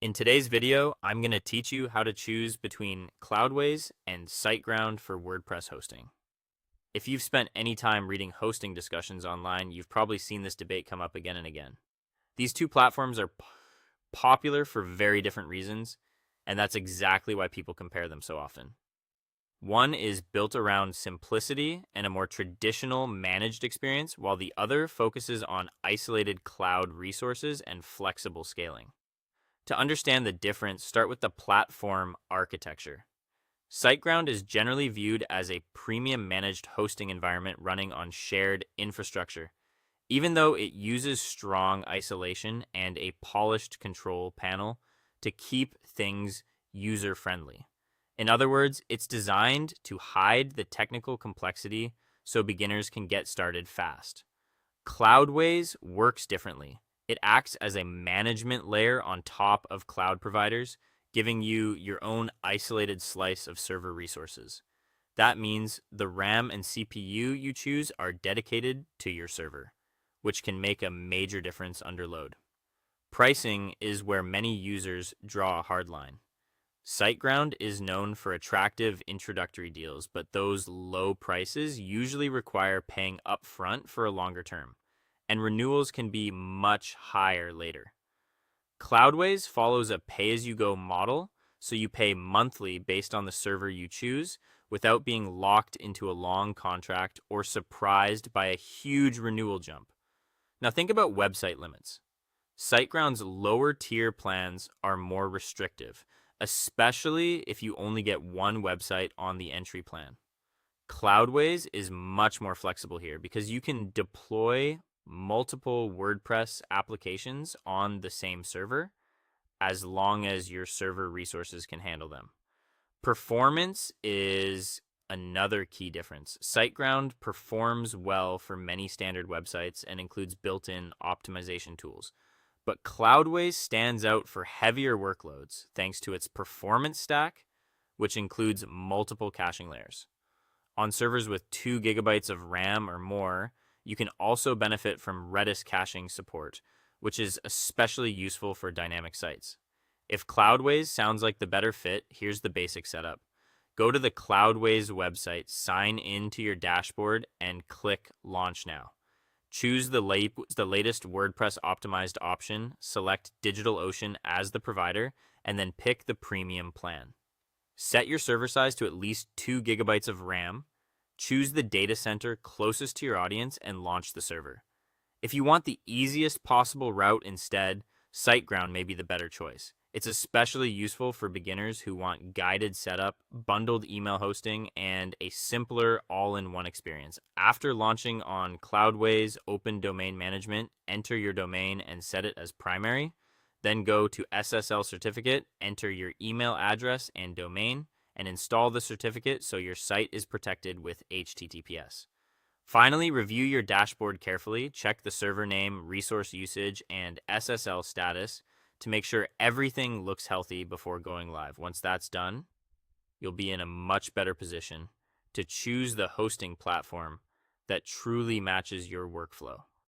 In today's video, I'm going to teach you how to choose between Cloudways and SiteGround for WordPress hosting. If you've spent any time reading hosting discussions online, you've probably seen this debate come up again and again. These two platforms are popular for very different reasons, and that's exactly why people compare them so often. One is built around simplicity and a more traditional managed experience, while the other focuses on isolated cloud resources and flexible scaling. To understand the difference, start with the platform architecture. SiteGround is generally viewed as a premium managed hosting environment running on shared infrastructure, even though it uses strong isolation and a polished control panel to keep things user friendly. In other words, it's designed to hide the technical complexity so beginners can get started fast. Cloudways works differently. It acts as a management layer on top of cloud providers, giving you your own isolated slice of server resources. That means the RAM and CPU you choose are dedicated to your server, which can make a major difference under load. Pricing is where many users draw a hard line. SiteGround is known for attractive introductory deals, but those low prices usually require paying upfront for a longer term, and renewals can be much higher later. Cloudways follows a pay-as-you-go model, so you pay monthly based on the server you choose without being locked into a long contract or surprised by a huge renewal jump. Now think about website limits. SiteGround's lower tier plans are more restrictive, especially if you only get one website on the entry plan. Cloudways is much more flexible here because you can deploy multiple WordPress applications on the same server as long as your server resources can handle them. Performance is another key difference. SiteGround performs well for many standard websites and includes built-in optimization tools. But Cloudways stands out for heavier workloads thanks to its performance stack, which includes multiple caching layers. On servers with 2 gigabytes of RAM or more, you can also benefit from Redis caching support, which is especially useful for dynamic sites. If Cloudways sounds like the better fit, here's the basic setup. Go to the Cloudways website, sign in to your dashboard, and click Launch Now. Choose the latest WordPress optimized option, select DigitalOcean as the provider, and then pick the premium plan. Set your server size to at least 2 gigabytes of RAM. Choose the data center closest to your audience and launch the server. If you want the easiest possible route instead, SiteGround may be the better choice. It's especially useful for beginners who want guided setup, bundled email hosting, and a simpler all-in-one experience. After launching on Cloudways Open Domain Management, enter your domain and set it as primary. Then go to SSL certificate, enter your email address and domain, and install the certificate so your site is protected with HTTPS. Finally, review your dashboard carefully, check the server name, resource usage, and SSL status to make sure everything looks healthy before going live. Once that's done, you'll be in a much better position to choose the hosting platform that truly matches your workflow.